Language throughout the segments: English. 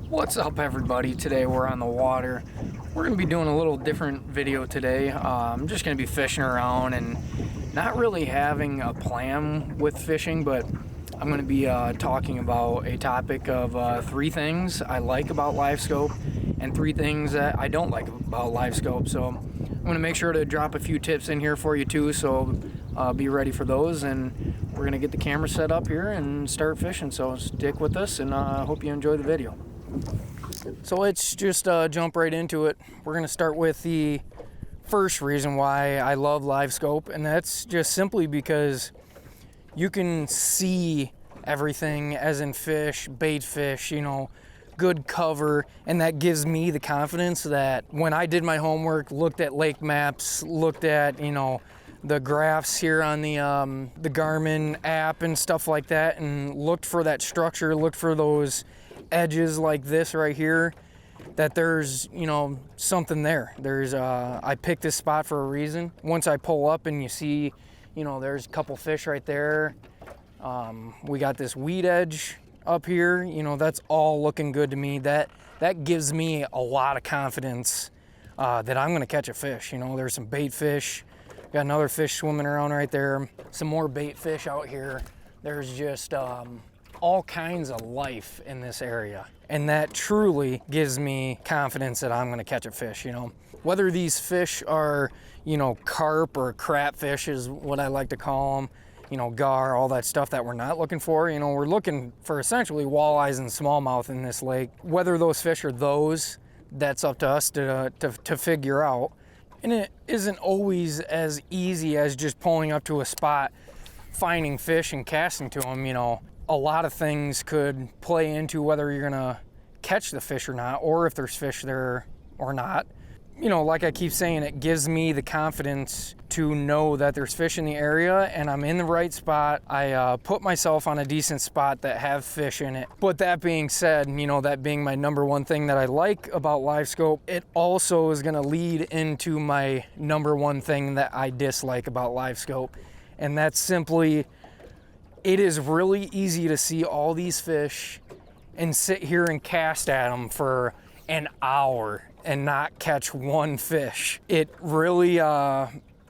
What's up, everybody? Today we're on the water. We're going to be doing a little different video today. I'm just going to be fishing around and not really having a plan with fishing, but I'm going to be talking about a topic of 3 things I like about Livescope and 3 things that I don't like about Livescope. So I'm going to make sure to drop a few tips in here for you too, so be ready for those, and we're going to get the camera set up here and start fishing. So stick with us, and I hope you enjoy the video. So let's just jump right into it. We're going to start with the first reason why I love Livescope, and that's just simply because you can see everything, as in fish, bait fish, you know, good cover, and that gives me the confidence that when I did my homework, looked at lake maps, looked at, you know, the graphs here on the Garmin app and stuff like that, and looked for that structure, looked for those edges like this right here, that there's, you know, something there. There's I picked this spot for a reason. Once I pull up and you see, you know, there's a couple fish right there. We got this weed edge up here, you know, that's all looking good to me. That gives me a lot of confidence that I'm gonna catch a fish. You know, there's some bait fish, got another fish swimming around right there, some more bait fish out here. There's just all kinds of life in this area, and that truly gives me confidence that I'm going to catch a fish. You know, whether these fish are, you know, carp or crap fish is what I like to call them, you know, gar, all that stuff that we're not looking for. You know, we're looking for essentially walleyes and smallmouth in this lake. Whether those fish are those, that's up to us to figure out. And it isn't always as easy as just pulling up to a spot, finding fish and casting to them. You know, a lot of things could play into whether you're gonna catch the fish or not, or if there's fish there or not. You know, like I keep saying, it gives me the confidence to know that there's fish in the area and I'm in the right spot. I put myself on a decent spot that have fish in it. But that being said, you know, that being my number one thing that I like about Livescope, it also is gonna lead into my number one thing that I dislike about Livescope. And that's simply, it is really easy to see all these fish and sit here and cast at them for an hour and not catch one fish. It really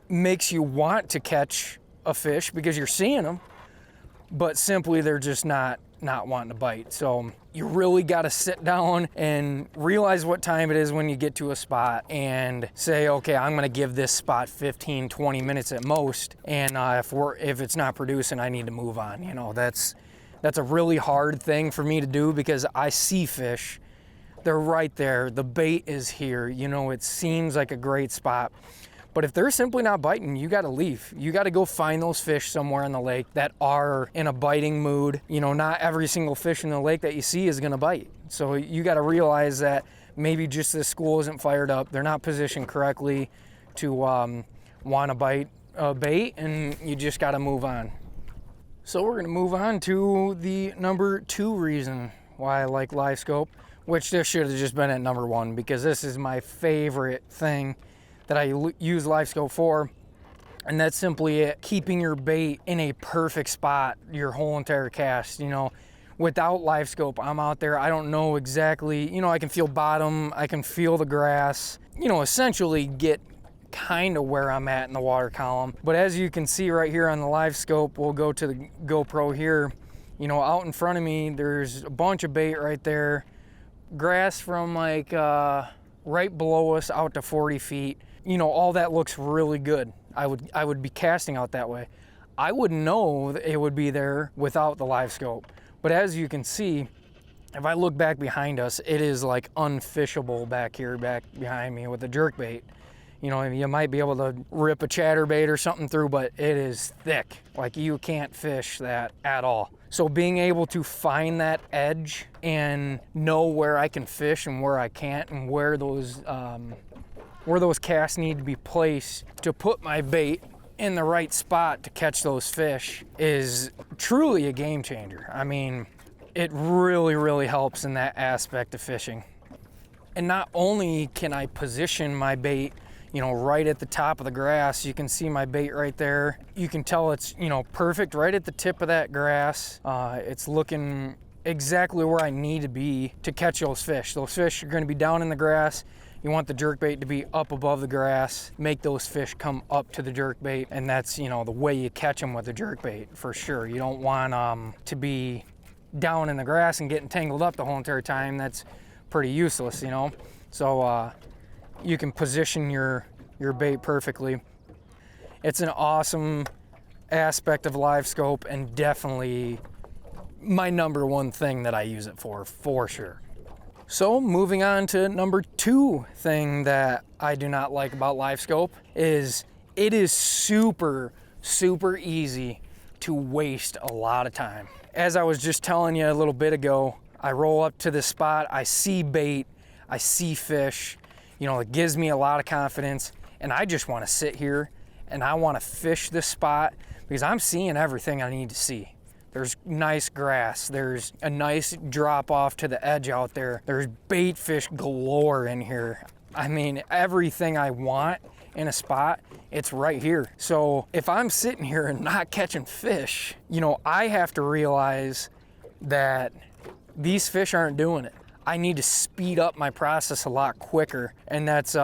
makes you want to catch a fish because you're seeing them, but simply they're just not wanting to bite. So you really got to sit down and realize what time it is when you get to a spot and say, okay, I'm going to give this spot 15, 20 minutes at most. And if it's not producing, I need to move on. You know, that's a really hard thing for me to do because I see fish. They're right there. The bait is here. You know, it seems like a great spot. But if they're simply not biting, you got to leave. You got to go find those fish somewhere in the lake that are in a biting mood. You know, not every single fish in the lake that you see is going to bite. So you got to realize that maybe just this school isn't fired up. They're not positioned correctly to want to bite bait, and you just got to move on. So we're going to move on to the number 2 reason why I like Livescope, which this should have just been at number 1 because this is my favorite thing that I use Livescope for, and that's simply it, keeping your bait in a perfect spot your whole entire cast. You know, without Livescope, I'm out there, I don't know exactly, you know, I can feel bottom, I can feel the grass, you know, essentially get kind of where I'm at in the water column. But as you can see right here on the Livescope, we'll go to the GoPro here, you know, out in front of me, there's a bunch of bait right there, grass from like right below us out to 40 feet. You know, all that looks really good. I would be casting out that way. I wouldn't know that it would be there without the Livescope. But as you can see, if I look back behind us, it is like unfishable back here, back behind me with the jerkbait. You know, you might be able to rip a chatterbait or something through, but it is thick. Like, you can't fish that at all. So being able to find that edge and know where I can fish and where I can't, and where those casts need to be placed to put my bait in the right spot to catch those fish, is truly a game changer. I mean, it really, really helps in that aspect of fishing. And not only can I position my bait, you know, right at the top of the grass, you can see my bait right there. You can tell it's, you know, perfect right at the tip of that grass. It's looking exactly where I need to be to catch those fish. Those fish are going to be down in the grass. You want the jerkbait to be up above the grass, make those fish come up to the jerkbait, and that's, you know, the way you catch them with the jerkbait for sure. You don't want to be down in the grass and getting tangled up the whole entire time. That's pretty useless, you know. So you can position your bait perfectly. It's an awesome aspect of Livescope, and definitely my number one thing that I use it for sure. So moving on to number 2 thing that I do not like about Livescope is it is super easy to waste a lot of time. As I was just telling you a little bit ago, I roll up to this spot, I see bait, I see fish, you know, it gives me a lot of confidence, and I just want to sit here and I want to fish this spot because I'm seeing everything I need to see. There's nice grass, there's a nice drop off to the edge out there, there's bait fish galore in here. I mean, everything I want in a spot, it's right here. So if I'm sitting here and not catching fish, you know, I have to realize that these fish aren't doing it. I need to speed up my process a lot quicker, and that's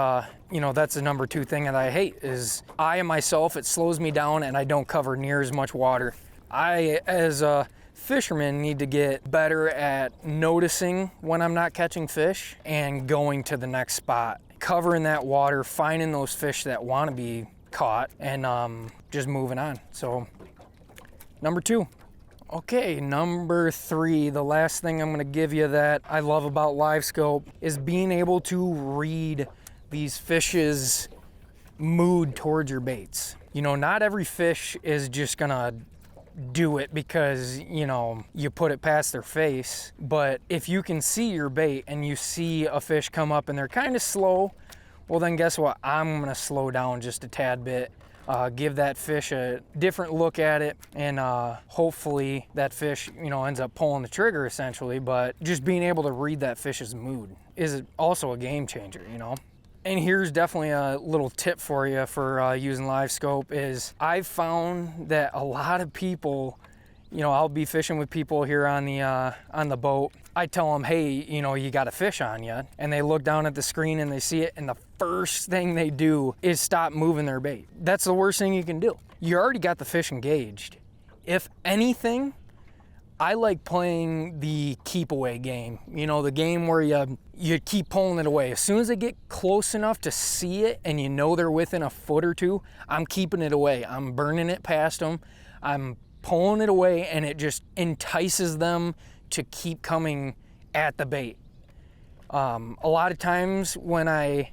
you know, that's the number 2 thing that I hate is I myself, it slows me down and I don't cover near as much water. I, as a fisherman, need to get better at noticing when I'm not catching fish and going to the next spot, covering that water, finding those fish that want to be caught, and just moving on. So number 2. Okay, number 3, the last thing I'm going to give you that I love about Livescope is being able to read these fish's mood towards your baits. You know, not every fish is just going to do it because, you know, you put it past their face. But if you can see your bait and you see a fish come up and they're kind of slow, well then guess what? I'm gonna slow down just a tad bit, give that fish a different look at it, and hopefully that fish, you know, ends up pulling the trigger essentially. But just being able to read that fish's mood is also a game changer, you know. And here's definitely a little tip for you for using Livescope is I've found that a lot of people, you know, I'll be fishing with people here on the boat. I tell them, hey, you know, you got a fish on you, and they look down at the screen and they see it, and the first thing they do is stop moving their bait. That's the worst thing you can do. You already got the fish engaged. If anything, I like playing the keep away game. You know, the game where you keep pulling it away. As soon as they get close enough to see it and you know they're within a foot or two, I'm keeping it away. I'm burning it past them. I'm pulling it away, and it just entices them to keep coming at the bait. A lot of times when I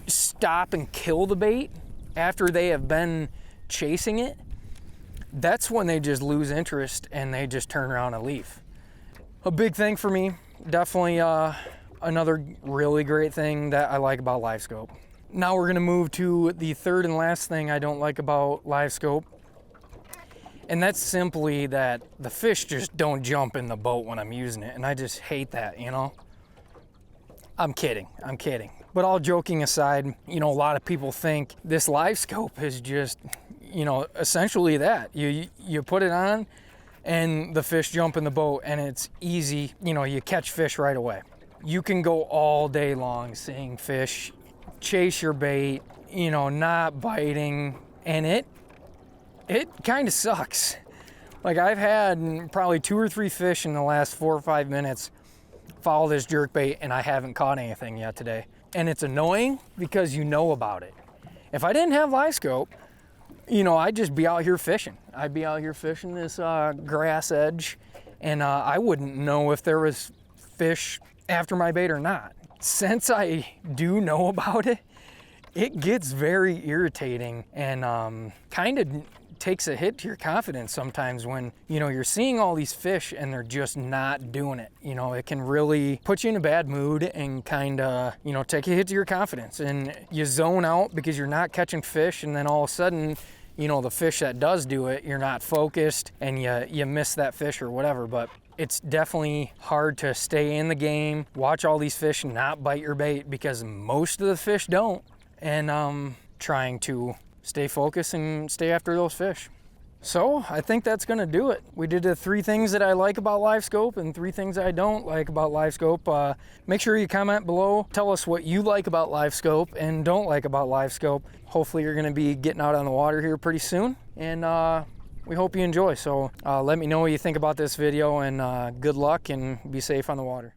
stop and kill the bait after they have been chasing it, that's when they just lose interest and they just turn around and leave. A big thing for me, definitely another really great thing that I like about Livescope. Now we're gonna move to the 3rd and last thing I don't like about Livescope, and that's simply that the fish just don't jump in the boat when I'm using it, and I just hate that, you know? I'm kidding. But all joking aside, you know, a lot of people think this Livescope is just, you know, essentially that. You put it on and the fish jump in the boat and it's easy, you know, you catch fish right away. You can go all day long seeing fish chase your bait, you know, not biting, and it kind of sucks. Like, I've had probably 2 or 3 fish in the last 4 or 5 minutes follow this jerkbait, and I haven't caught anything yet today. And it's annoying because you know about it. If I didn't have Livescope, you know, I'd just be out here fishing. I'd be out here fishing this grass edge, and I wouldn't know if there was fish after my bait or not. Since I do know about it, it gets very irritating and kind of takes a hit to your confidence sometimes when, you know, you're seeing all these fish and they're just not doing it. You know, it can really put you in a bad mood and kind of, you know, take a hit to your confidence, and you zone out because you're not catching fish, and then all of a sudden, you know, the fish that does do it, you're not focused and you miss that fish or whatever. But it's definitely hard to stay in the game, watch all these fish not bite your bait because most of the fish don't, and trying to stay focused and stay after those fish. So I think that's gonna do it. We did the 3 things that I like about Livescope and 3 things I don't like about Livescope. Make sure you comment below. Tell us what you like about Livescope and don't like about Livescope. Hopefully you're gonna be getting out on the water here pretty soon. And we hope you enjoy. So let me know what you think about this video, and good luck and be safe on the water.